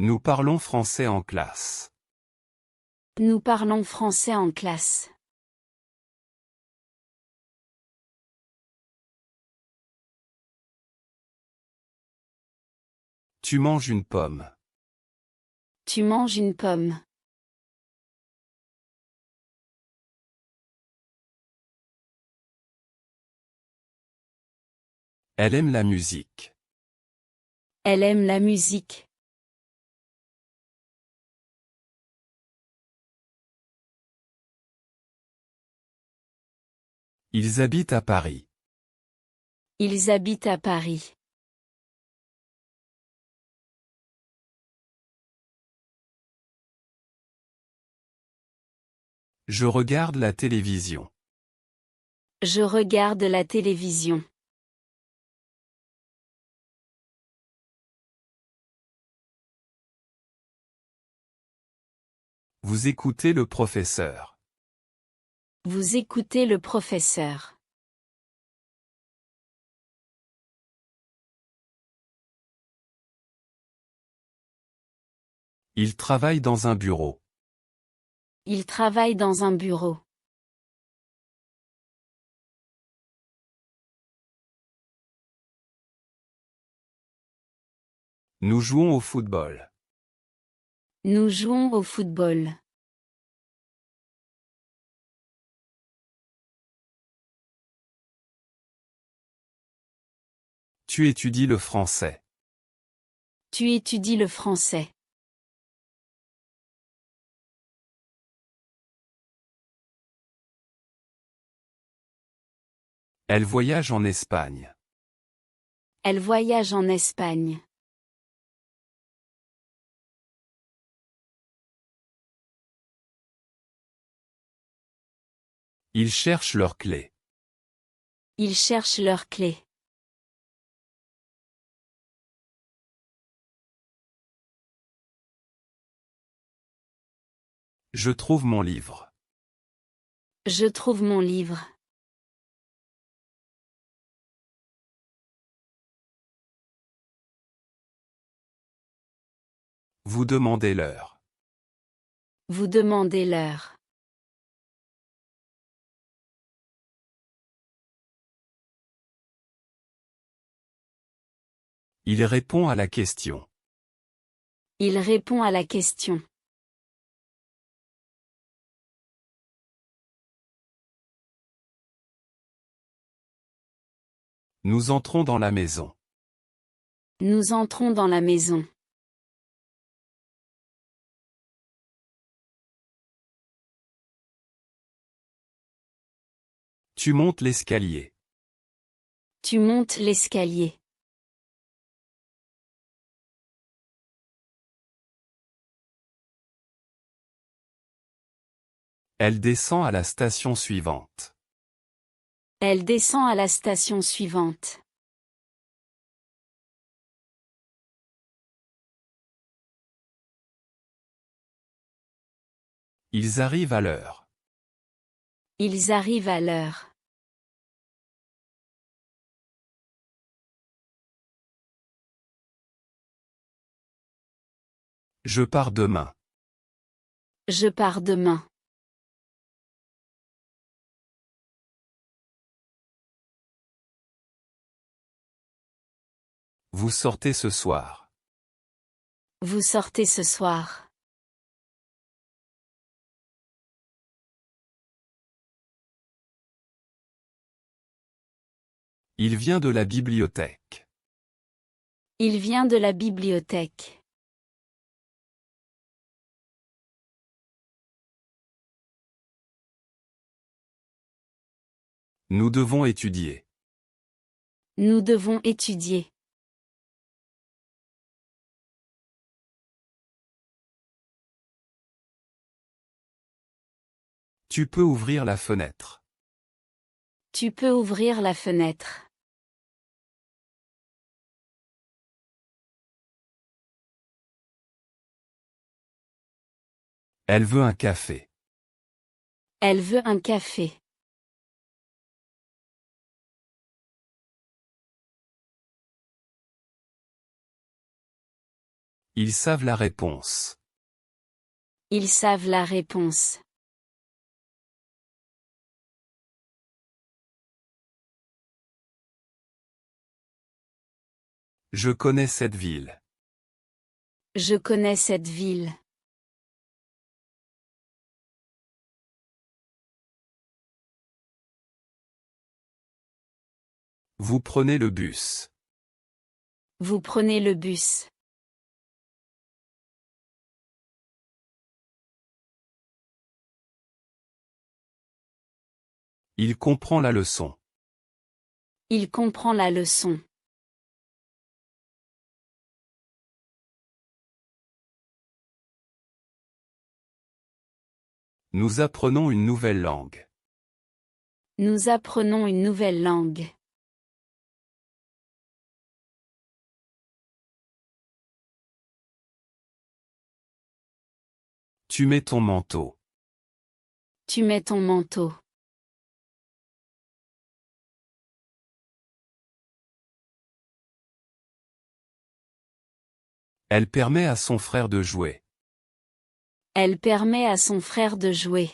Nous parlons français en classe. Nous parlons français en classe. Tu manges une pomme. Tu manges une pomme. Elle aime la musique. Elle aime la musique. Ils habitent à Paris. Ils habitent à Paris. Je regarde la télévision. Je regarde la télévision. Vous écoutez le professeur. Vous écoutez le professeur. Il travaille dans un bureau. Il travaille dans un bureau. Nous jouons au football. Nous jouons au football. Tu étudies le français. Tu étudies le français. Elle voyage en Espagne. Elle voyage en Espagne. Ils cherchent leurs clés. Ils cherchent leurs clés. Je trouve mon livre. Je trouve mon livre. Vous demandez l'heure. Vous demandez l'heure. Il répond à la question. Il répond à la question. Nous entrons dans la maison. Nous entrons dans la maison. Tu montes l'escalier. Tu montes l'escalier. Elle descend à la station suivante. Elle descend à la station suivante. Ils arrivent à l'heure. Ils arrivent à l'heure. Je pars demain. Je pars demain. Vous sortez ce soir. Vous sortez ce soir. Il vient de la bibliothèque. Il vient de la bibliothèque. Nous devons étudier. Nous devons étudier. Tu peux ouvrir la fenêtre. Tu peux ouvrir la fenêtre. Elle veut un café. Elle veut un café. Ils savent la réponse. Ils savent la réponse. Je connais cette ville. Je connais cette ville. Vous prenez le bus. Vous prenez le bus. Il comprend la leçon. Il comprend la leçon. Nous apprenons une nouvelle langue. Nous apprenons une nouvelle langue. Tu mets ton manteau. Tu mets ton manteau. Elle permet à son frère de jouer. Elle permet à son frère de jouer.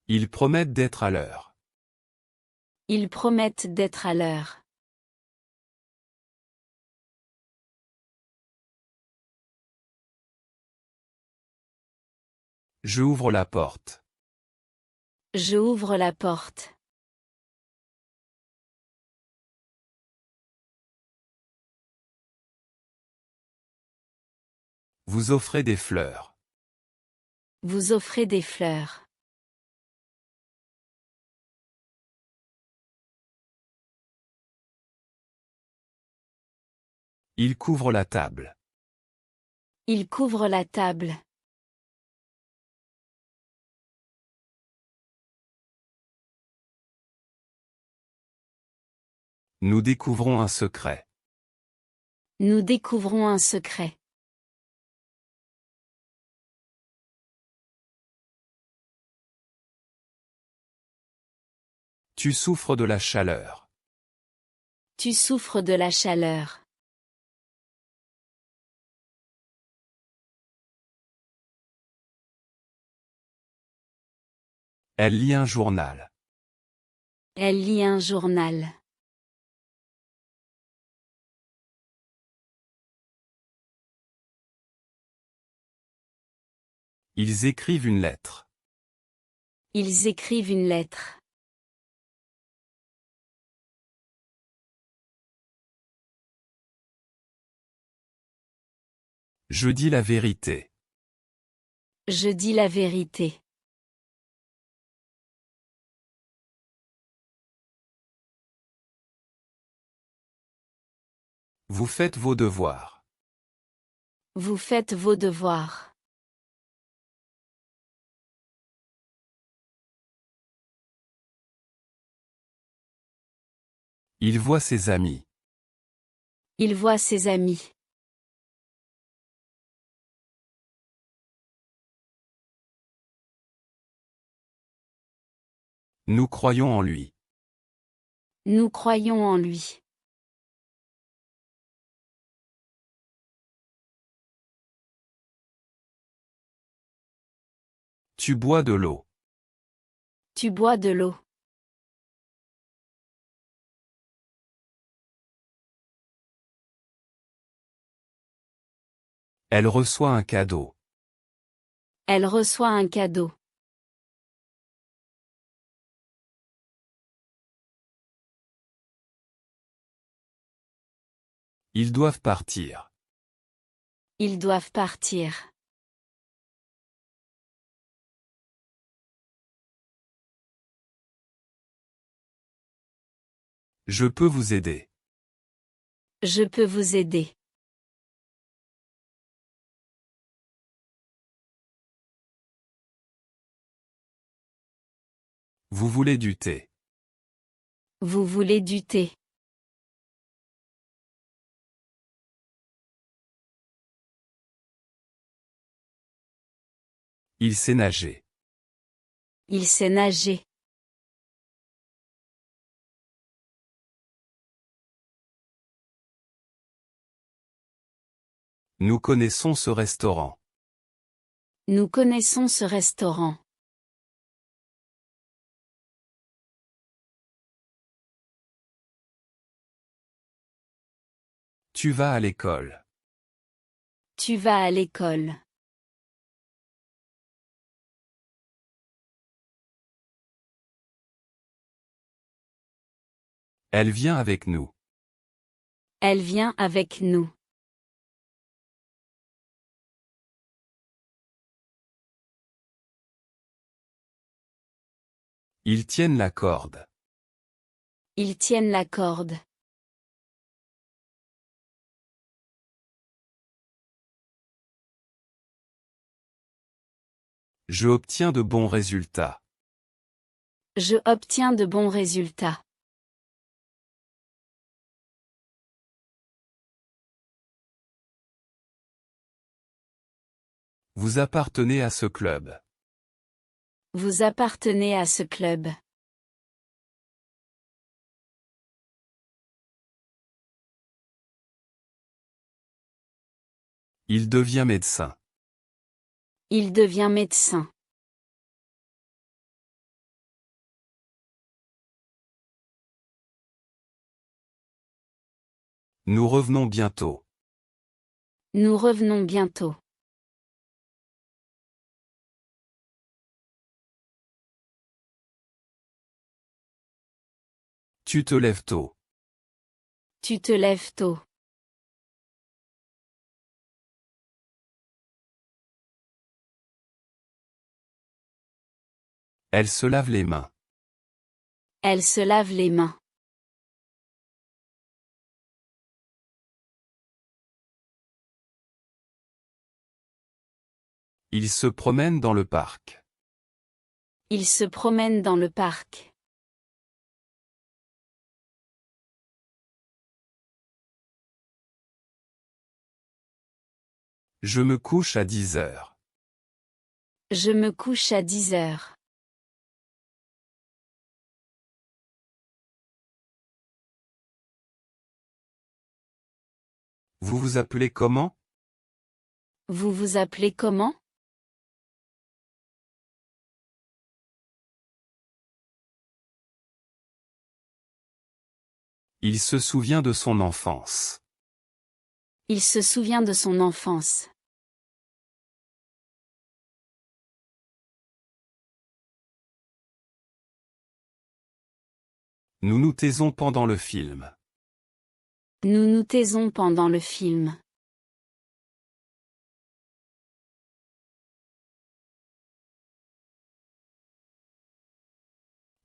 Ils promettent d'être à l'heure. Ils promettent d'être à l'heure. Je ouvre la porte. Je ouvre la porte. Vous offrez des fleurs. Vous offrez des fleurs. Il couvre la table. Il couvre la table. Nous découvrons un secret. Nous découvrons un secret. Tu souffres de la chaleur. Tu souffres de la chaleur. Elle lit un journal. Elle lit un journal. Ils écrivent une lettre. Ils écrivent une lettre. Je dis la vérité. Je dis la vérité. Vous faites vos devoirs. Vous faites vos devoirs. Il voit ses amis. Il voit ses amis. Nous croyons en lui. Nous croyons en lui. Tu bois de l'eau. Tu bois de l'eau. Elle reçoit un cadeau. Elle reçoit un cadeau. Ils doivent partir. Ils doivent partir. Je peux vous aider. Je peux vous aider. Vous voulez du thé. Vous voulez du thé. Il sait nager. Il sait nager. Nous connaissons ce restaurant. Nous connaissons ce restaurant. Tu vas à l'école. Tu vas à l'école. Elle vient avec nous. Elle vient avec nous. Ils tiennent la corde. Ils tiennent la corde. Je obtiens de bons résultats. Je obtiens de bons résultats. Vous appartenez à ce club. Vous appartenez à ce club. Il devient médecin. Il devient médecin. Nous revenons bientôt. Nous revenons bientôt. Tu te lèves tôt. Tu te lèves tôt. Elle se lave les mains. Elle se lave les mains. Il se promène dans le parc. Il se promène dans le parc. Je me couche à 10 heures. Je me couche à 10 heures. Vous vous appelez comment? Vous vous appelez comment? Il se souvient de son enfance. Il se souvient de son enfance. Nous nous taisons pendant le film. Nous nous taisons pendant le film.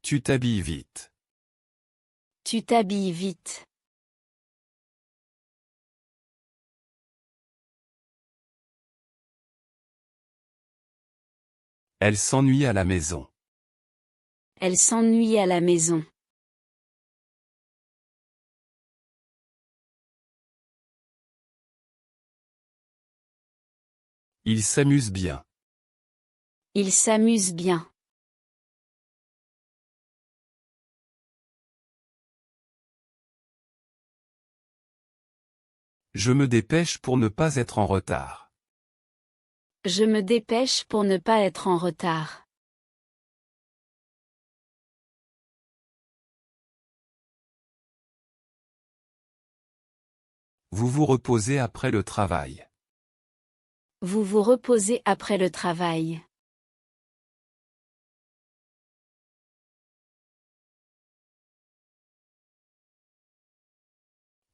Tu t'habilles vite. Tu t'habilles vite. Elle s'ennuie à la maison. Elle s'ennuie à la maison. Il s'amuse bien. Il s'amuse bien. Je me dépêche pour ne pas être en retard. Je me dépêche pour ne pas être en retard. Vous vous reposez après le travail. Vous vous reposez après le travail.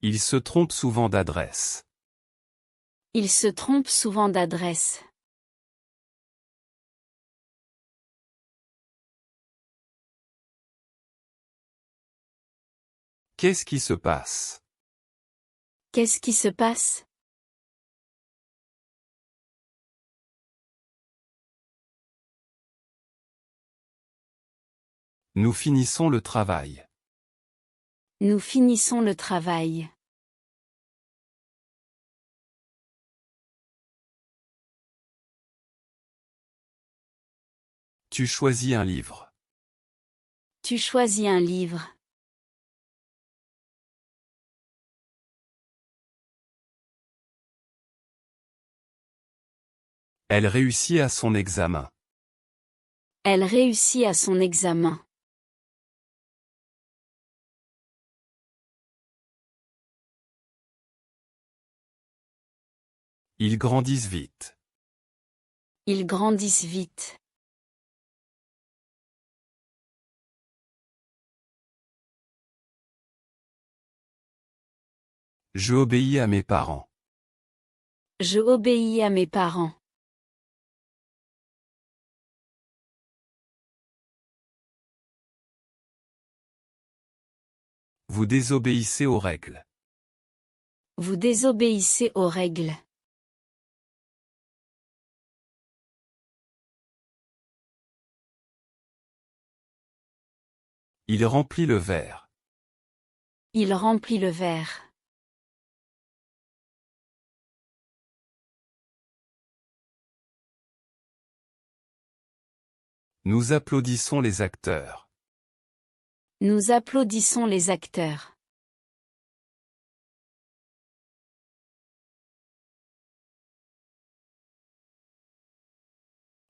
Il se trompe souvent d'adresse. Il se trompe souvent d'adresse. Qu'est-ce qui se passe? Qu'est-ce qui se passe? Nous finissons le travail. Nous finissons le travail. Tu choisis un livre. Tu choisis un livre. Elle réussit à son examen. Elle réussit à son examen. Ils grandissent vite. Ils grandissent vite. Je obéis à mes parents. Je obéis à mes parents. Vous désobéissez aux règles. Vous désobéissez aux règles. Il remplit le verre. Il remplit le verre. Nous applaudissons les acteurs. Nous applaudissons les acteurs.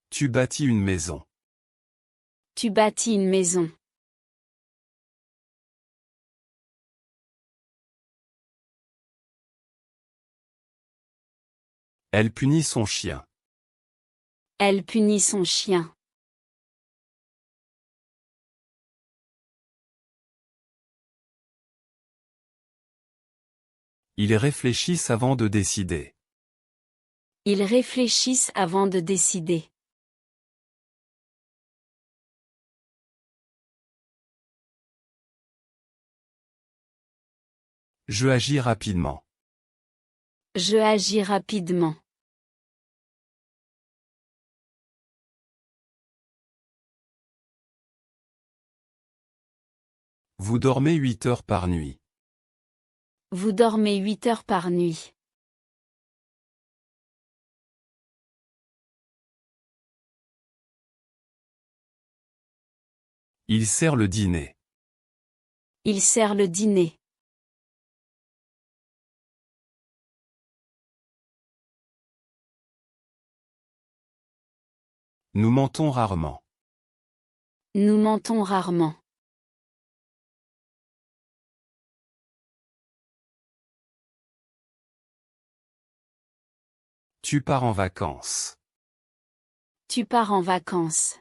Tu bâtis une maison. Tu bâtis une maison. Elle punit son chien. Elle punit son chien. Ils réfléchissent avant de décider. Ils réfléchissent avant de décider. Je agis rapidement. Je agis rapidement. Vous dormez 8 heures par nuit. Vous dormez 8 heures par nuit. Il sert le dîner. Il sert le dîner. Nous mentons rarement. Nous mentons rarement. Tu pars en vacances. Tu pars en vacances.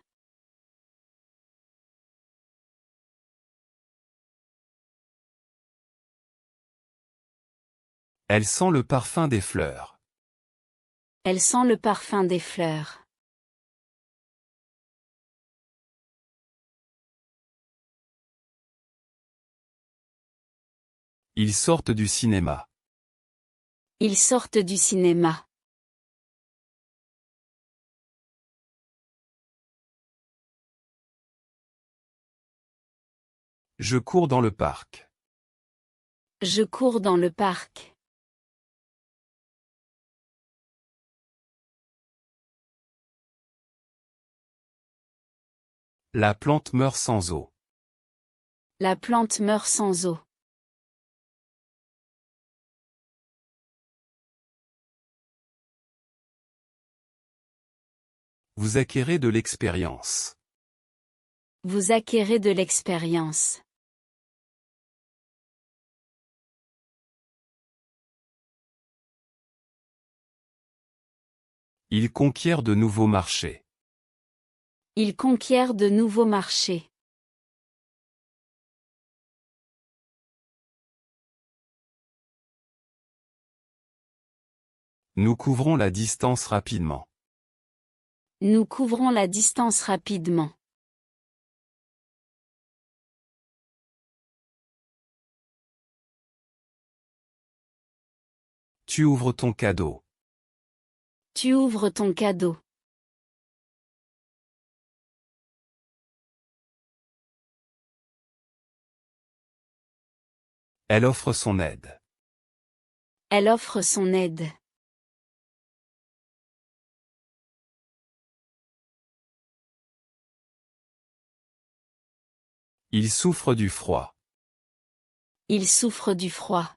Elle sent le parfum des fleurs. Elle sent le parfum des fleurs. Ils sortent du cinéma. Ils sortent du cinéma. Je cours dans le parc. Je cours dans le parc. La plante meurt sans eau. La plante meurt sans eau. Vous acquérez de l'expérience. Vous acquérez de l'expérience. Il conquiert de nouveaux marchés. Il conquiert de nouveaux marchés. Nous couvrons la distance rapidement. Nous couvrons la distance rapidement. Tu ouvres ton cadeau. Tu ouvres ton cadeau. Elle offre son aide. Elle offre son aide. Il souffre du froid. Il souffre du froid.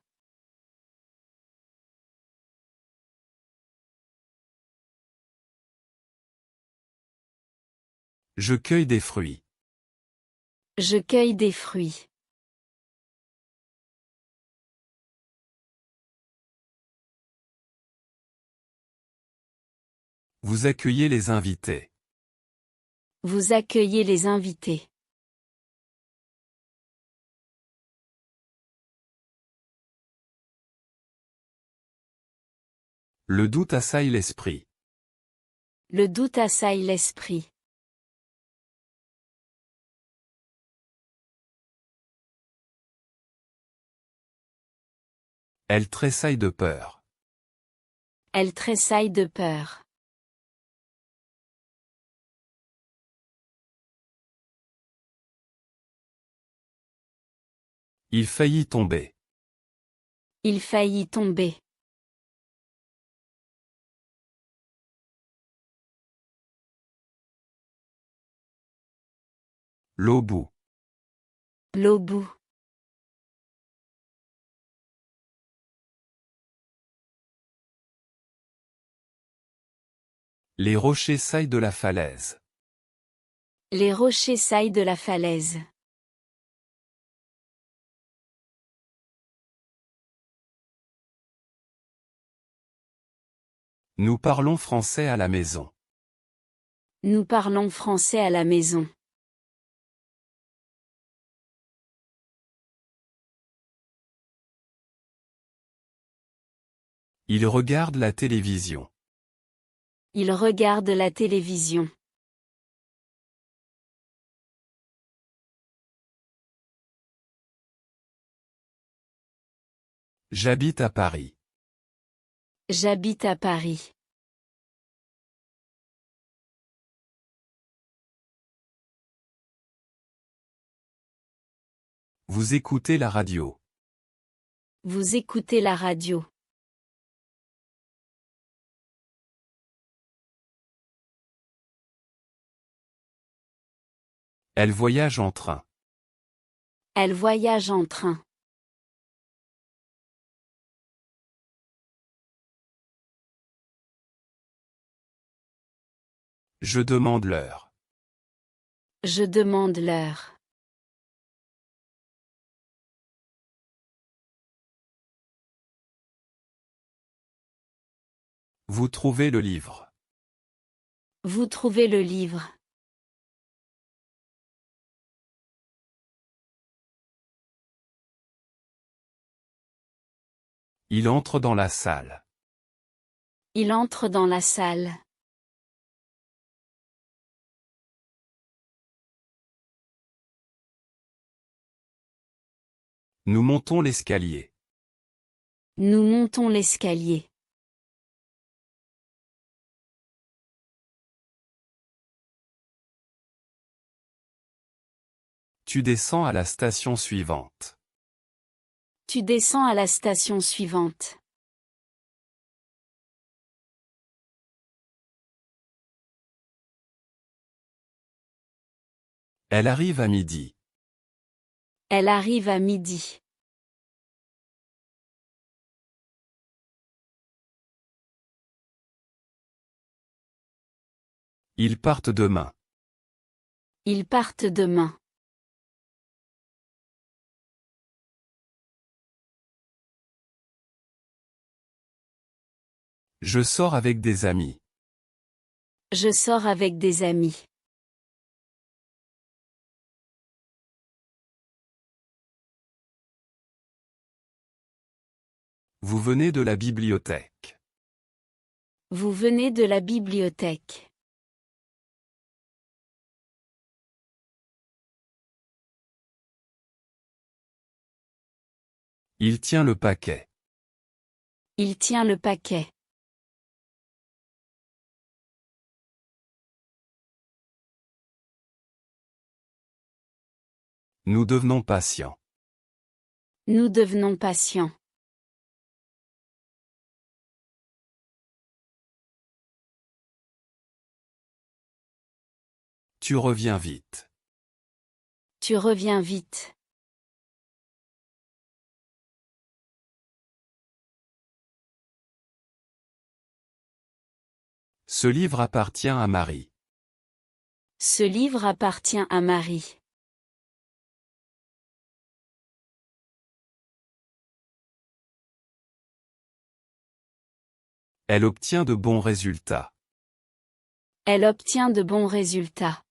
Je cueille des fruits. Je cueille des fruits. Vous accueillez les invités. Vous accueillez les invités. Le doute assaille l'esprit. Le doute assaille l'esprit. Elle tressaille de peur. Elle tressaille de peur. Il faillit tomber. Il faillit tomber. L'eau bout. L'eau bout. Les rochers saillent de la falaise. Les rochers saillent de la falaise. Nous parlons français à la maison. Nous parlons français à la maison. Il regarde la télévision. Il regarde la télévision. J'habite à Paris. J'habite à Paris. Vous écoutez la radio. Vous écoutez la radio. Elle voyage en train. Elle voyage en train. Je demande l'heure. Je demande l'heure. Vous trouvez le livre. Vous trouvez le livre. Il entre dans la salle. Il entre dans la salle. Nous montons l'escalier. Nous montons l'escalier. Tu descends à la station suivante. Tu descends à la station suivante. Elle arrive à midi. Elle arrive à midi. Ils partent demain. Ils partent demain. Je sors avec des amis. Je sors avec des amis. Vous venez de la bibliothèque. Vous venez de la bibliothèque. Il tient le paquet. Il tient le paquet. Nous devenons patients. Nous devenons patients. Tu reviens vite. Tu reviens vite. Ce livre appartient à Marie. Ce livre appartient à Marie. Elle obtient de bons résultats. Elle obtient de bons résultats.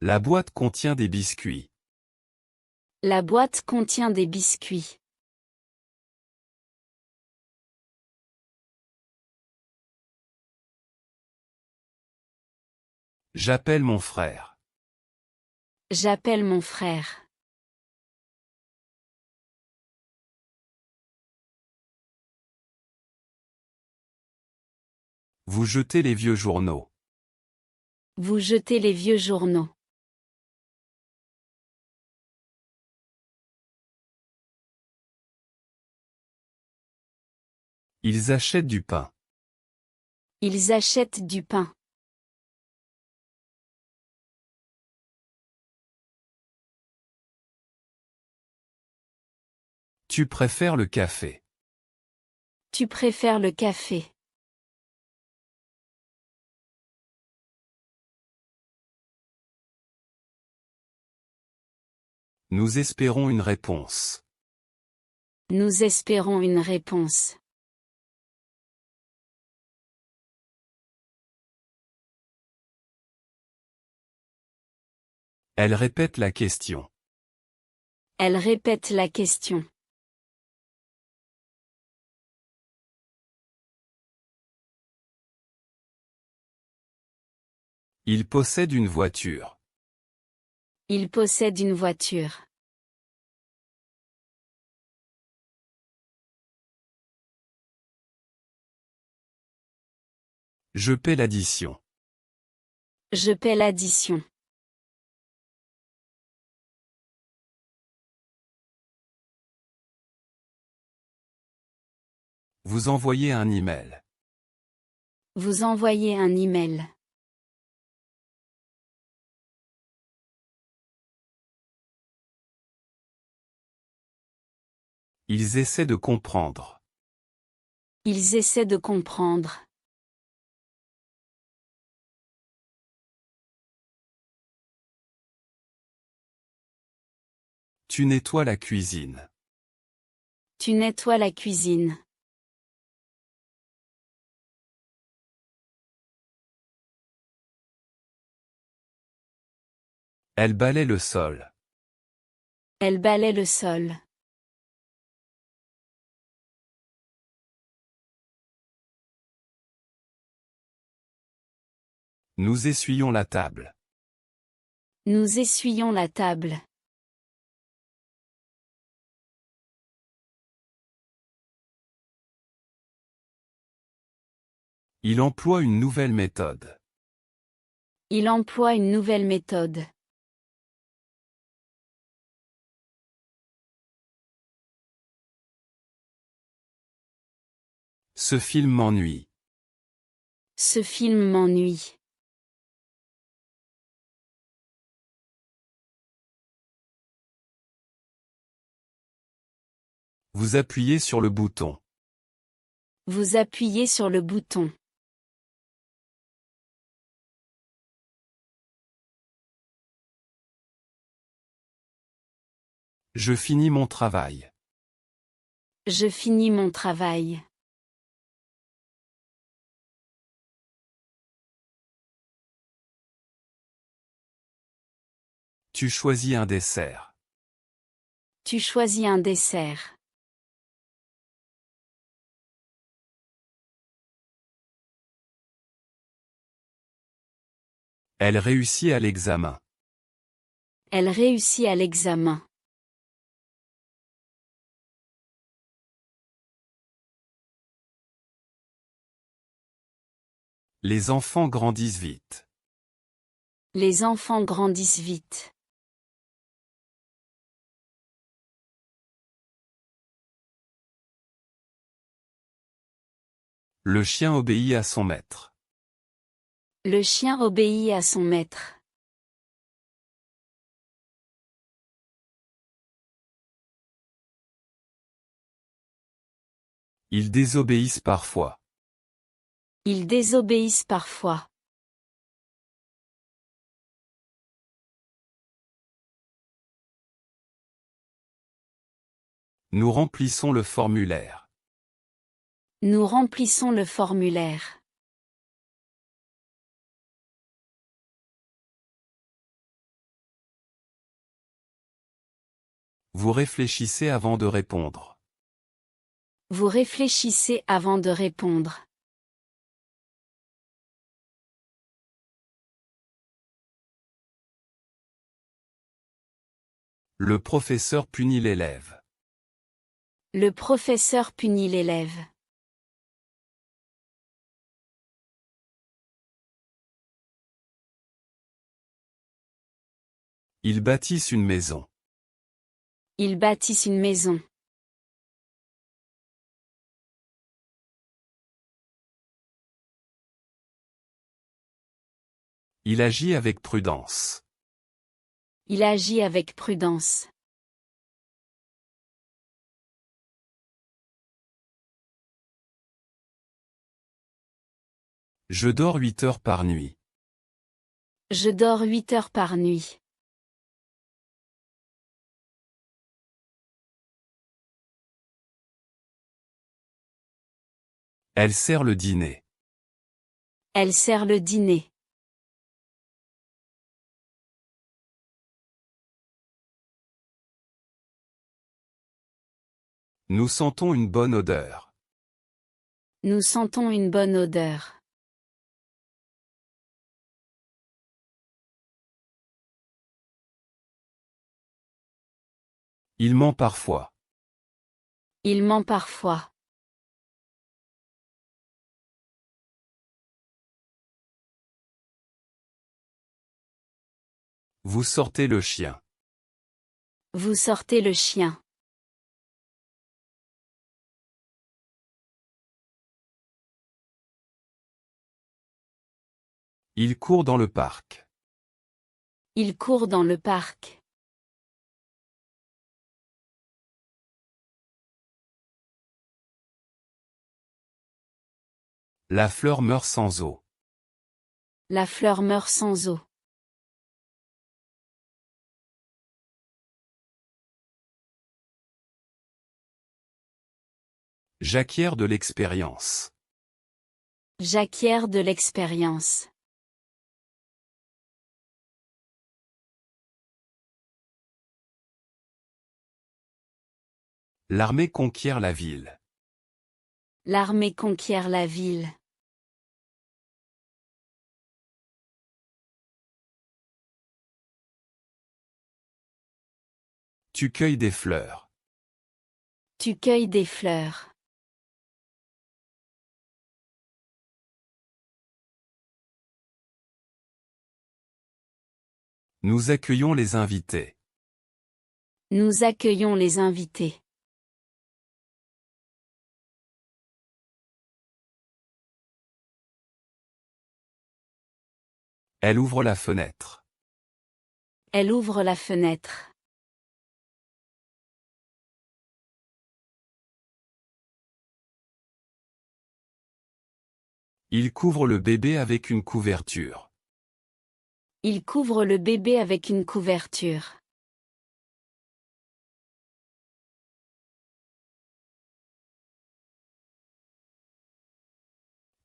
La boîte contient des biscuits. La boîte contient des biscuits. J'appelle mon frère. J'appelle mon frère. Vous jetez les vieux journaux. Vous jetez les vieux journaux. Ils achètent du pain. Ils achètent du pain. Tu préfères le café. Tu préfères le café. Nous espérons une réponse. Nous espérons une réponse. Elle répète la question. Elle répète la question. Il possède une voiture. Il possède une voiture. Je paie l'addition. Je paie l'addition. Vous envoyez un email. Vous envoyez un email. Ils essaient de comprendre. Ils essaient de comprendre. Tu nettoies la cuisine. Tu nettoies la cuisine. Elle balaie le sol. Elle balaie le sol. Nous essuyons la table. Nous essuyons la table. Il emploie une nouvelle méthode. Il emploie une nouvelle méthode. Ce film m'ennuie. Ce film m'ennuie. Vous appuyez sur le bouton. Vous appuyez sur le bouton. Je finis mon travail. Je finis mon travail. Tu choisis un dessert. Tu choisis un dessert. Elle réussit à l'examen. Elle réussit à l'examen. Les enfants grandissent vite. Les enfants grandissent vite. Le chien obéit à son maître. Le chien obéit à son maître. Ils désobéissent parfois. Ils désobéissent parfois. Nous remplissons le formulaire. Nous remplissons le formulaire. Vous réfléchissez avant de répondre. Vous réfléchissez avant de répondre. Le professeur punit l'élève. Le professeur punit l'élève. Ils bâtissent une maison. Ils bâtissent une maison. Il agit avec prudence. Il agit avec prudence. Je dors 8 heures par nuit. Je dors 8 heures par nuit. Elle sert le dîner. Elle sert le dîner. Nous sentons une bonne odeur. Nous sentons une bonne odeur. Il ment parfois. Il ment parfois. Vous sortez le chien. Vous sortez le chien. Il court dans le parc. Il court dans le parc. La fleur meurt sans eau. La fleur meurt sans eau. J'acquiers de l'expérience. J'acquiers de l'expérience. L'armée conquiert la ville. L'armée conquiert la ville. Tu cueilles des fleurs. Tu cueilles des fleurs. Nous accueillons les invités. Nous accueillons les invités. Elle ouvre la fenêtre. Elle ouvre la fenêtre. Il couvre le bébé avec une couverture. Il couvre le bébé avec une couverture.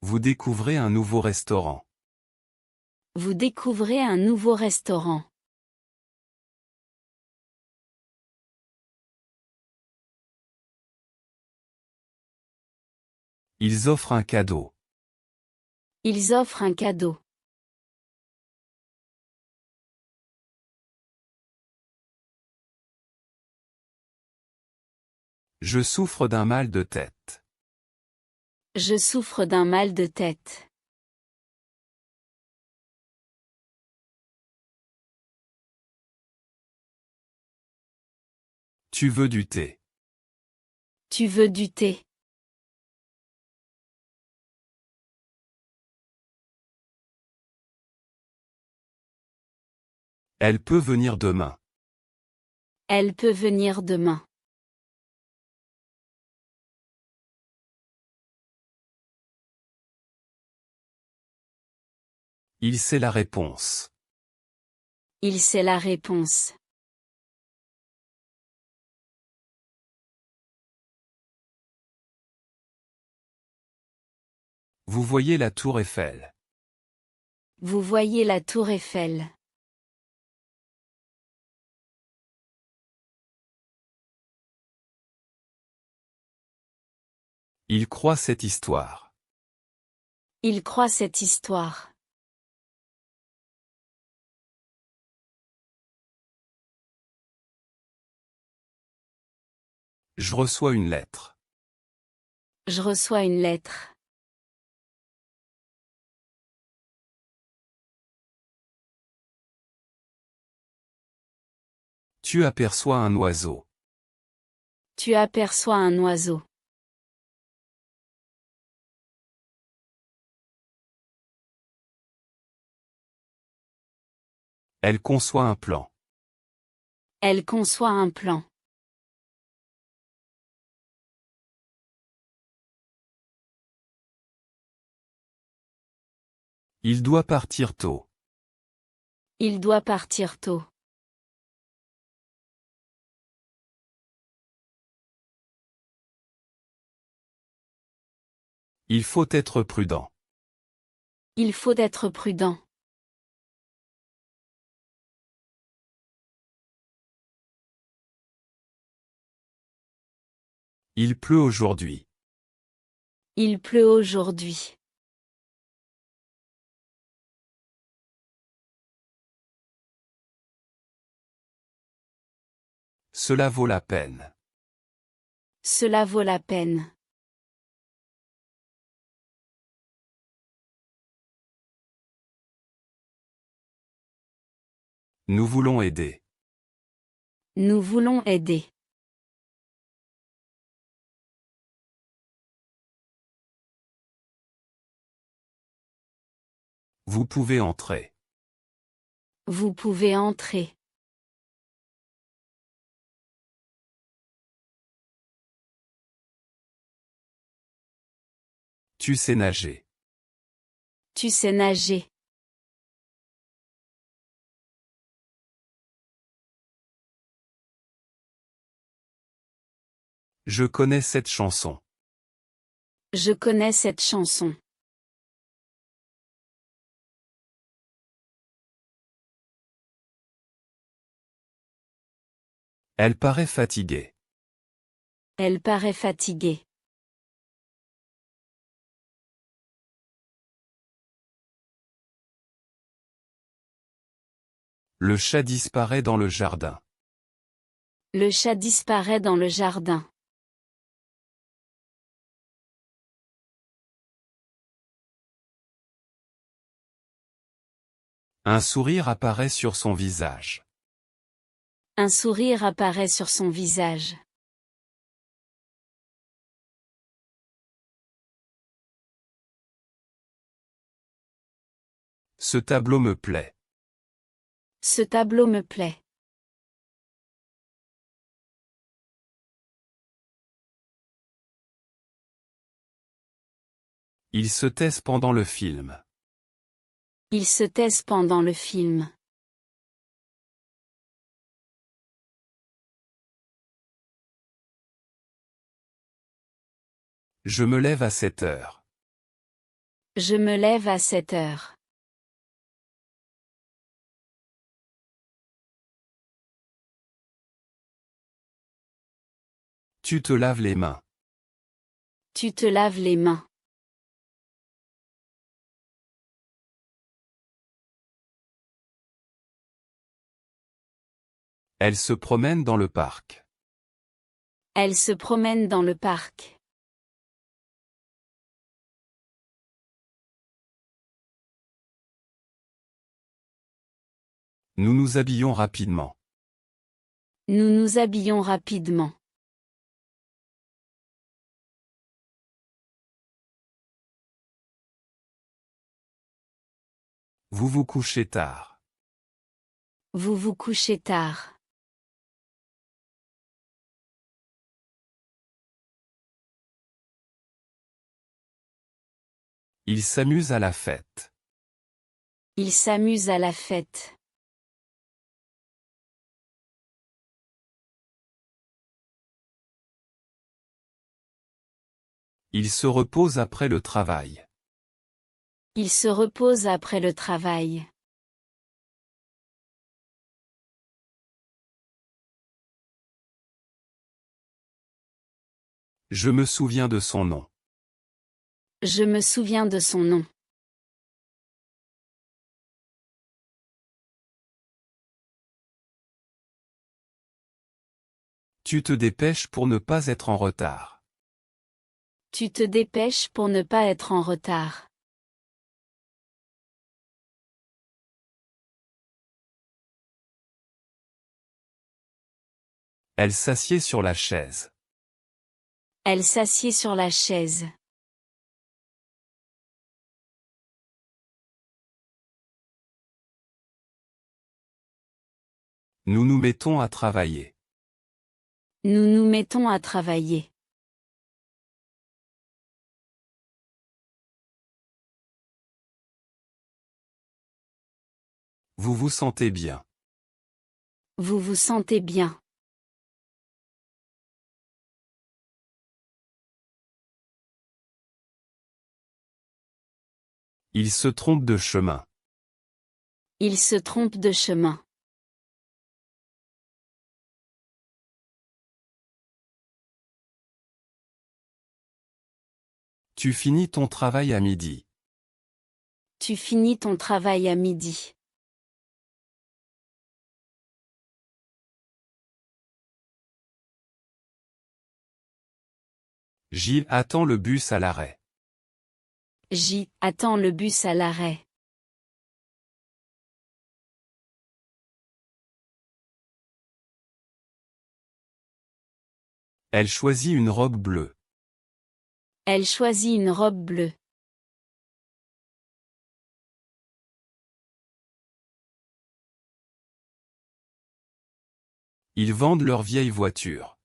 Vous découvrez un nouveau restaurant. Vous découvrez un nouveau restaurant. Ils offrent un cadeau. Ils offrent un cadeau. Je souffre d'un mal de tête. Je souffre d'un mal de tête. Tu veux du thé. Tu veux du thé. Elle peut venir demain. Elle peut venir demain. Il sait la réponse. Il sait la réponse. Vous voyez la tour Eiffel. Vous voyez la tour Eiffel. Il croit cette histoire. Il croit cette histoire. Je reçois une lettre. Je reçois une lettre. Tu aperçois un oiseau. Tu aperçois un oiseau. Elle conçoit un plan. Elle conçoit un plan. Il doit partir tôt. Il doit partir tôt. Il faut être prudent. Il faut être prudent. Il pleut aujourd'hui. Il pleut aujourd'hui. Cela vaut la peine. Cela vaut la peine. Nous voulons aider. Nous voulons aider. Vous pouvez entrer. Vous pouvez entrer. Tu sais nager. Tu sais nager. Je connais cette chanson. Je connais cette chanson. Elle paraît fatiguée. Elle paraît fatiguée. Le chat disparaît dans le jardin. Le chat disparaît dans le jardin. Un sourire apparaît sur son visage. Un sourire apparaît sur son visage. Ce tableau me plaît. Ce tableau me plaît. Ils se taisent pendant le film. Ils se taisent pendant le film. Je me lève à 7 heures. Je me lève à 7 heures. Tu te laves les mains. Tu te laves les mains. Elle se promène dans le parc. Elle se promène dans le parc. Nous nous habillons rapidement. Nous nous habillons rapidement. Vous vous couchez tard. Vous vous couchez tard. Ils s'amusent à la fête. Il s'amuse à la fête. Il se repose après le travail. Il se repose après le travail. Je me souviens de son nom. Je me souviens de son nom. Tu te dépêches pour ne pas être en retard. Tu te dépêches pour ne pas être en retard. Elle s'assied sur la chaise. Elle s'assied sur la chaise. Nous nous mettons à travailler. Nous nous mettons à travailler. Vous vous sentez bien. Vous vous sentez bien. Il se trompe de chemin. Il se trompe de chemin. Tu finis ton travail à midi. Tu finis ton travail à midi. Gilles attend le bus à l'arrêt. J. attend le bus à l'arrêt. Elle choisit une robe bleue. Elle choisit une robe bleue. Ils vendent leur vieille voiture.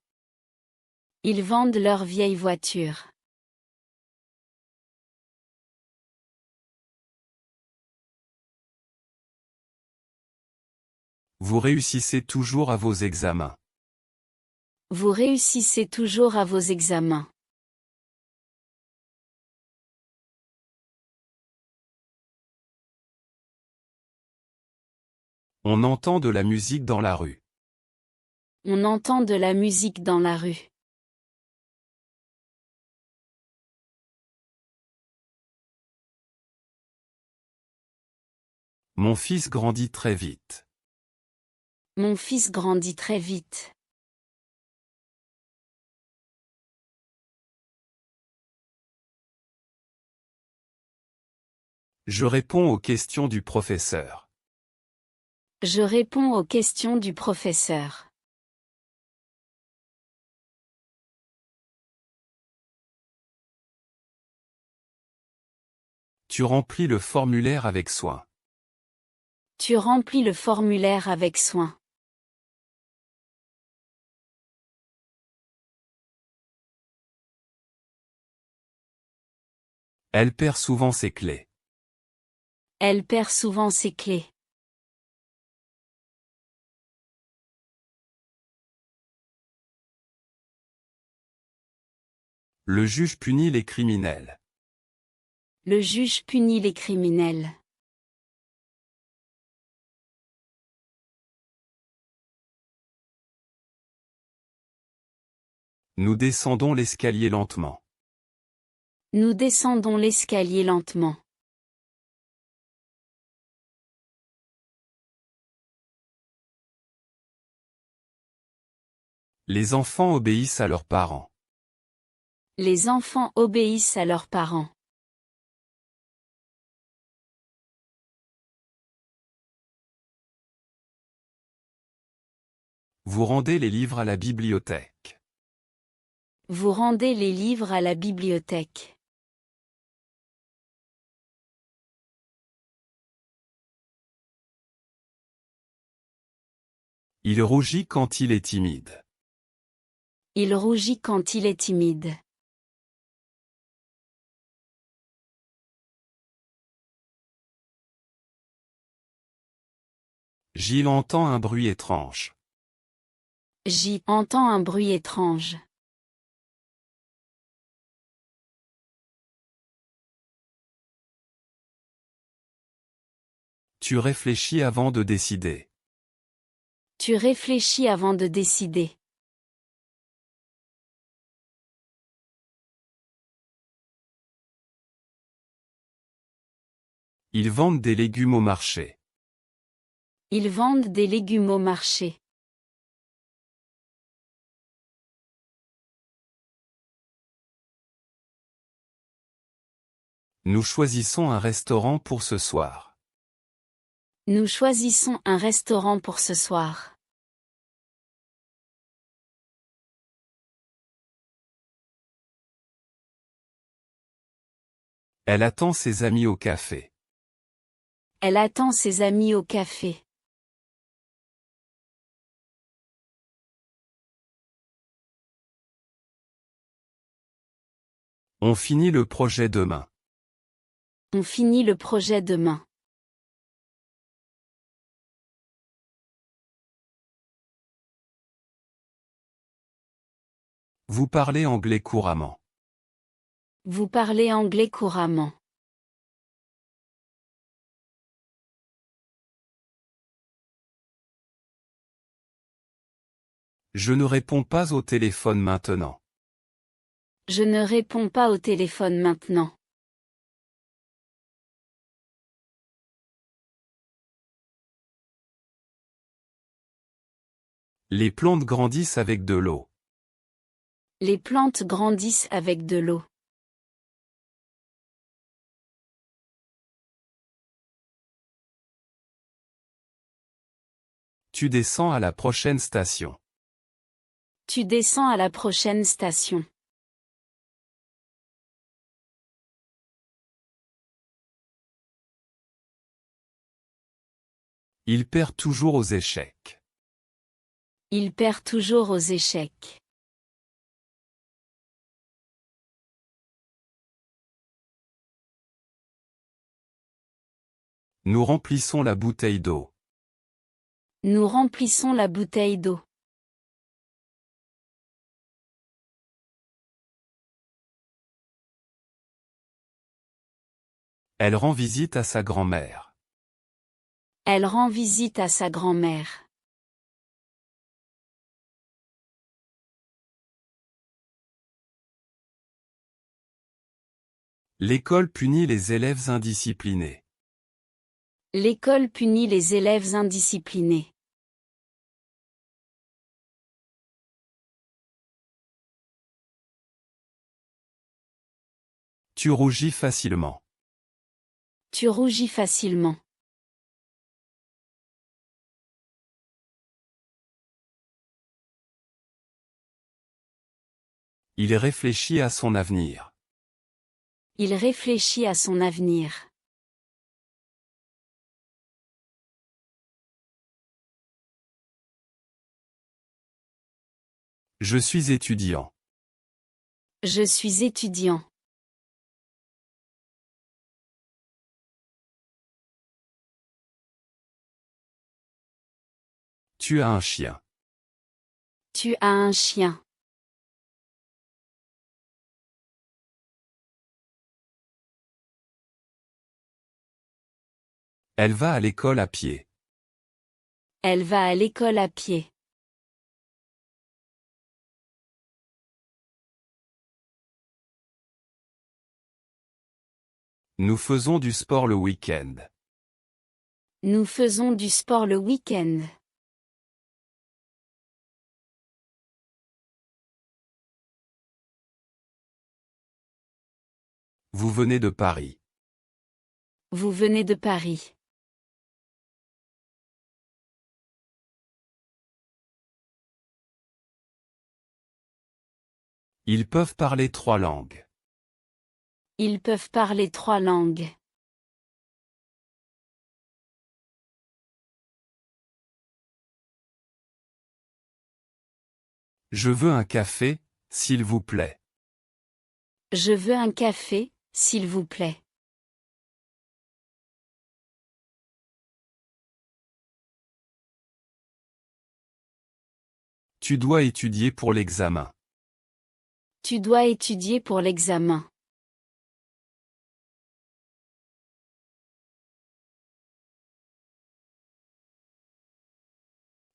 Ils vendent leur vieille voiture. Vous réussissez toujours à vos examens. Vous réussissez toujours à vos examens. On entend de la musique dans la rue. On entend de la musique dans la rue. Mon fils grandit très vite. Mon fils grandit très vite. Je réponds aux questions du professeur. Je réponds aux questions du professeur. Tu remplis le formulaire avec soin. Tu remplis le formulaire avec soin. Elle perd souvent ses clés. Elle perd souvent ses clés. Le juge punit les criminels. Le juge punit les criminels. Nous descendons l'escalier lentement. Nous descendons l'escalier lentement. Les enfants obéissent à leurs parents. Les enfants obéissent à leurs parents. Vous rendez les livres à la bibliothèque. Vous rendez les livres à la bibliothèque. Il rougit quand il est timide. Il rougit quand il est timide. Gilles entend un bruit étrange. J'y entends un bruit étrange. Tu réfléchis avant de décider. Tu réfléchis avant de décider. Ils vendent des légumes au marché. Ils vendent des légumes au marché. Nous choisissons un restaurant pour ce soir. Nous choisissons un restaurant pour ce soir. Elle attend ses amis au café. Elle attend ses amis au café. On finit le projet demain. On finit le projet demain. Vous parlez anglais couramment. Vous parlez anglais couramment. Je ne réponds pas au téléphone maintenant. Je ne réponds pas au téléphone maintenant. Les plantes grandissent avec de l'eau. Les plantes grandissent avec de l'eau. Tu descends à la prochaine station. Tu descends à la prochaine station. Il perd toujours aux échecs. Il perd toujours aux échecs. Nous remplissons la bouteille d'eau. Nous remplissons la bouteille d'eau. Elle rend visite à sa grand-mère. Elle rend visite à sa grand-mère. L'école punit les élèves indisciplinés. L'école punit les élèves indisciplinés. Tu rougis facilement. Tu rougis facilement. Il réfléchit à son avenir. Il réfléchit à son avenir. Je suis étudiant. Je suis étudiant. Tu as un chien. Tu as un chien. Elle va à l'école à pied. Elle va à l'école à pied. Nous faisons du sport le week-end. Nous faisons du sport le week-end. Vous venez de Paris. Vous venez de Paris. Ils peuvent parler 3 langues. Ils peuvent parler 3 langues. Je veux un café, s'il vous plaît. Je veux un café, s'il vous plaît. Tu dois étudier pour l'examen. Tu dois étudier pour l'examen.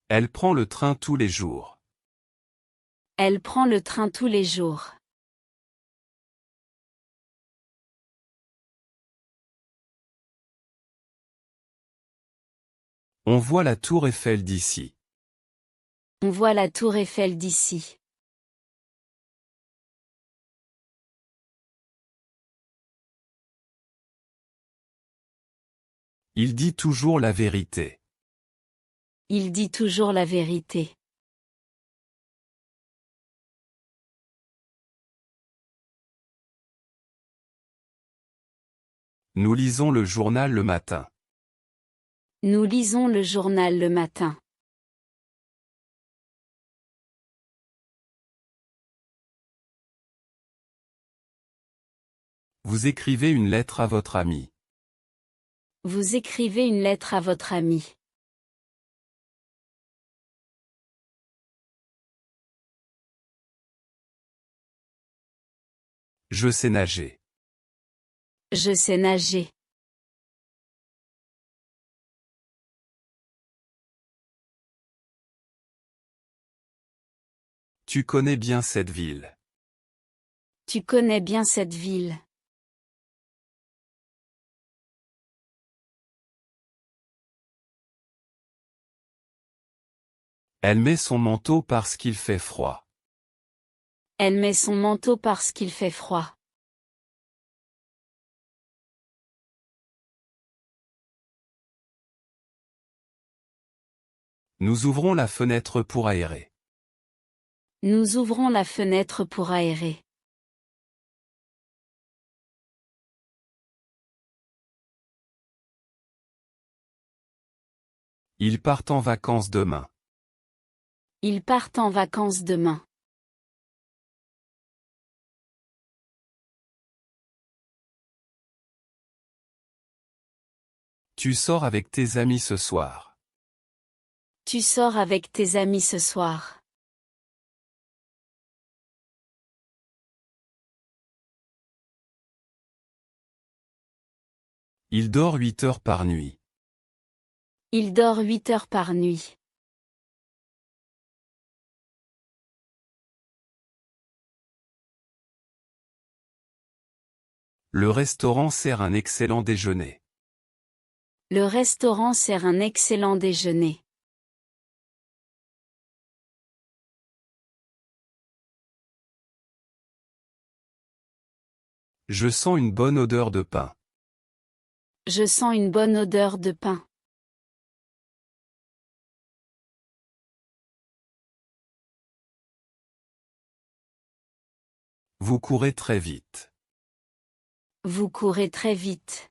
Elle prend le train tous les jours. Elle prend le train tous les jours. On voit la tour Eiffel d'ici. On voit la tour Eiffel d'ici. Il dit toujours la vérité. Il dit toujours la vérité. Nous lisons le journal le matin. Nous lisons le journal le matin. Vous écrivez une lettre à votre ami. Vous écrivez une lettre à votre ami. Je sais nager. Je sais nager. Tu connais bien cette ville. Tu connais bien cette ville. Elle met son manteau parce qu'il fait froid. Elle met son manteau parce qu'il fait froid. Nous ouvrons la fenêtre pour aérer. Nous ouvrons la fenêtre pour aérer. Ils partent en vacances demain. Ils partent en vacances demain. Tu sors avec tes amis ce soir. Tu sors avec tes amis ce soir. Il dort 8 heures par nuit. Il dort 8 heures par nuit. Le restaurant sert un excellent déjeuner. Le restaurant sert un excellent déjeuner. Je sens une bonne odeur de pain. Je sens une bonne odeur de pain. Vous courez très vite. Vous courez très vite.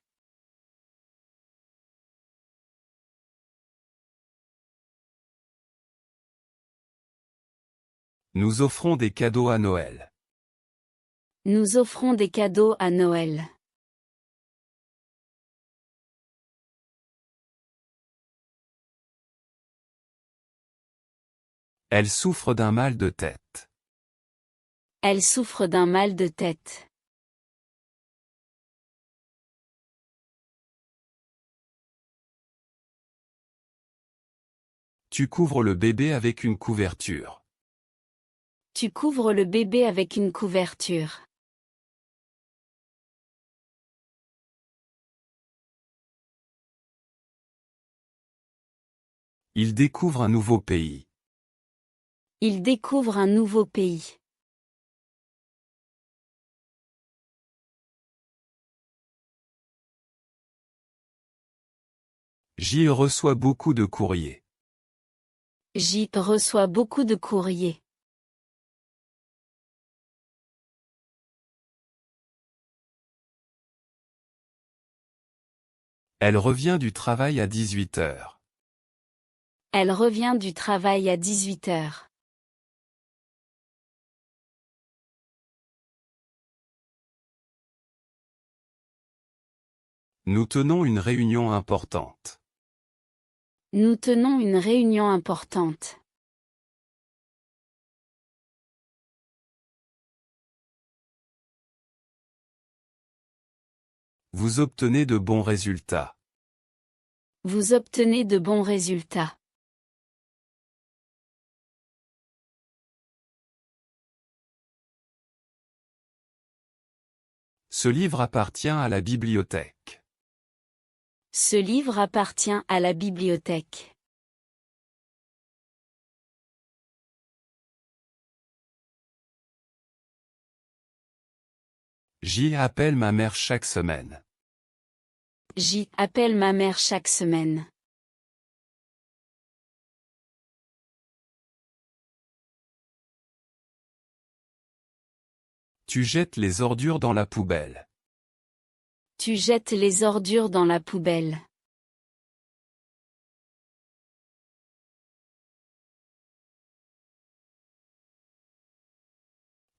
Nous offrons des cadeaux à Noël. Nous offrons des cadeaux à Noël. Elle souffre d'un mal de tête. Elle souffre d'un mal de tête. Tu couvres le bébé avec une couverture. Tu couvres le bébé avec une couverture. Il découvre un nouveau pays. Il découvre un nouveau pays. J'y reçois beaucoup de courriers. J'y reçois beaucoup de courriers. Elle revient du travail à 18 heures. Elle revient du travail à 18 heures. Nous tenons une réunion importante. Nous tenons une réunion importante. Vous obtenez de bons résultats. Vous obtenez de bons résultats. Ce livre appartient à la bibliothèque. Ce livre appartient à la bibliothèque. J'y appelle ma mère chaque semaine. J'y appelle ma mère chaque semaine. Tu jettes les ordures dans la poubelle. Tu jettes les ordures dans la poubelle.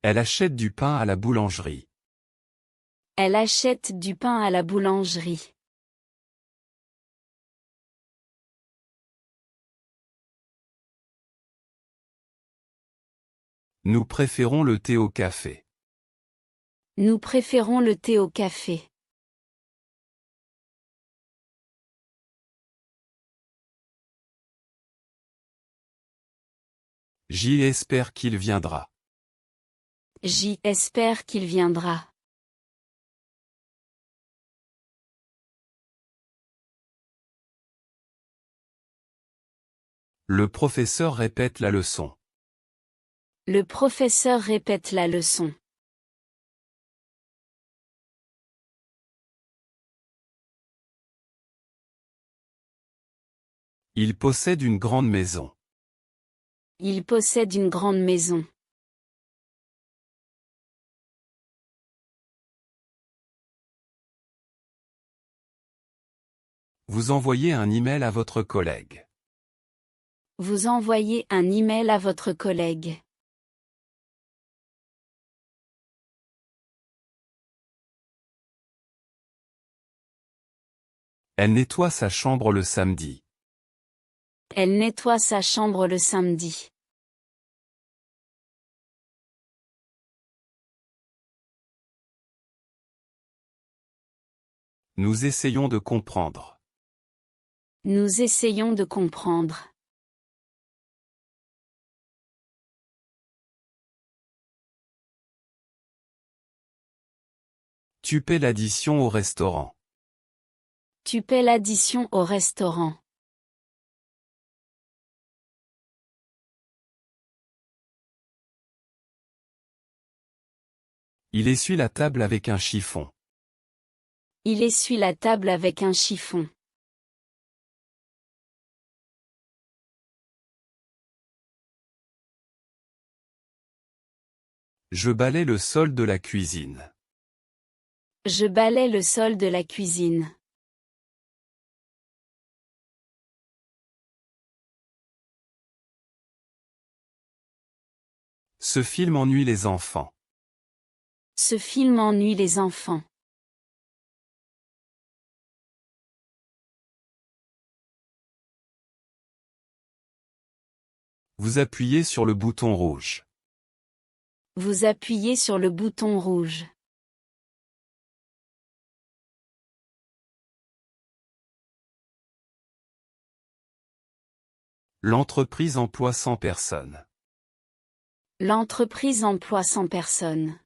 Elle achète du pain à la boulangerie. Elle achète du pain à la boulangerie. Nous préférons le thé au café. Nous préférons le thé au café. J'y espère qu'il viendra. J'y espère qu'il viendra. Le professeur répète la leçon. Le professeur répète la leçon. Il possède une grande maison. Il possède une grande maison. Vous envoyez un email à votre collègue. Vous envoyez un email à votre collègue. Elle nettoie sa chambre le samedi. Elle nettoie sa chambre le samedi. Nous essayons de comprendre. Nous essayons de comprendre. Tu paies l'addition au restaurant. Tu paies l'addition au restaurant. Il essuie la table avec un chiffon. Il essuie la table avec un chiffon. Je balaie le sol de la cuisine. Je balaie le sol de la cuisine. Ce film ennuie les enfants. Ce film ennuie les enfants. Vous appuyez sur le bouton rouge. Vous appuyez sur le bouton rouge. L'entreprise emploie 100 personnes. L'entreprise emploie 100 personnes.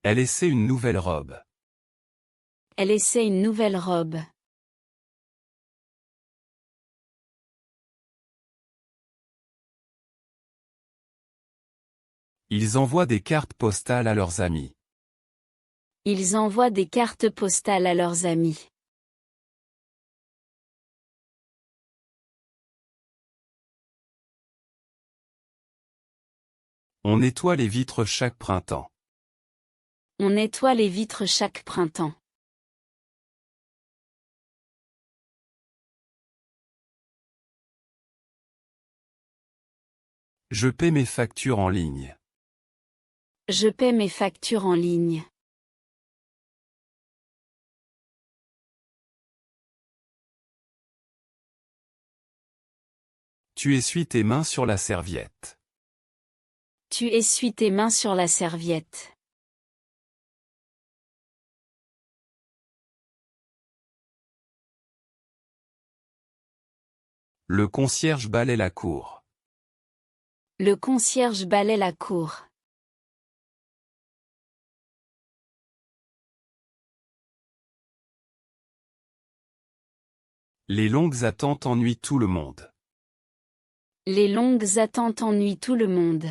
Elle essaie une nouvelle robe. Elle essaie une nouvelle robe. Ils envoient des cartes postales à leurs amis. Ils envoient des cartes postales à leurs amis. On nettoie les vitres chaque printemps. On nettoie les vitres chaque printemps. Je paie mes factures en ligne. Je paie mes factures en ligne. Tu essuies tes mains sur la serviette. Tu essuies tes mains sur la serviette. Le concierge balaie la cour. Le concierge balaie la cour. Les longues attentes ennuient tout le monde. Les longues attentes ennuient tout le monde.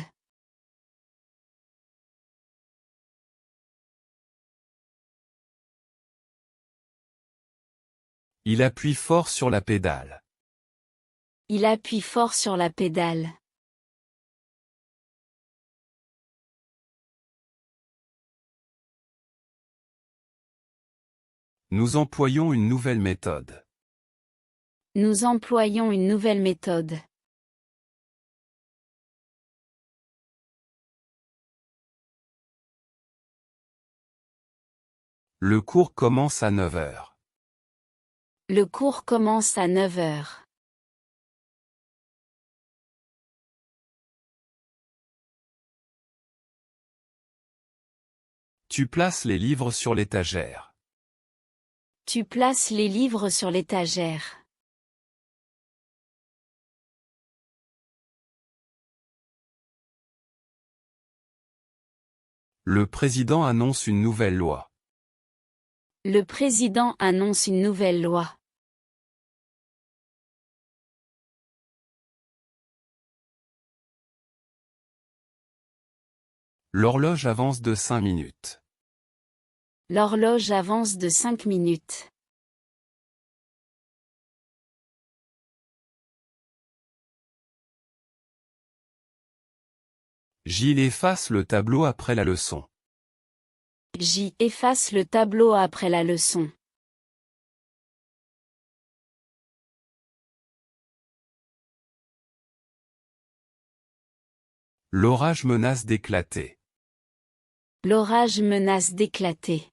Il appuie fort sur la pédale. Il appuie fort sur la pédale. Nous employons une nouvelle méthode. Nous employons une nouvelle méthode. Le cours commence à 9 heures. Le cours commence à 9 heures. Tu places les livres sur l'étagère. Tu places les livres sur l'étagère. Le président annonce une nouvelle loi. Le président annonce une nouvelle loi. L'horloge avance de 5 minutes. L'horloge avance de 5 minutes. Gilles efface le tableau après la leçon. J efface le tableau après la leçon. L'orage menace d'éclater. L'orage menace d'éclater.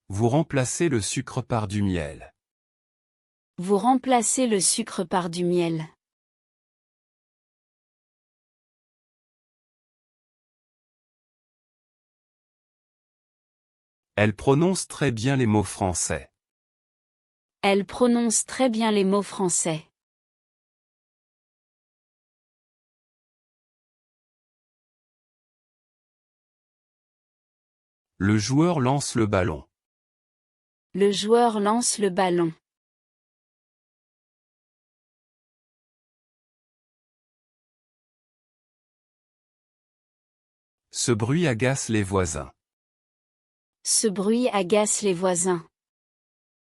Vous remplacez le sucre par du miel. Vous remplacez le sucre par du miel. Elle prononce très bien les mots français. Elle prononce très bien les mots français. Le joueur lance le ballon. Le joueur lance le ballon. Ce bruit agace les voisins. Ce bruit agace les voisins.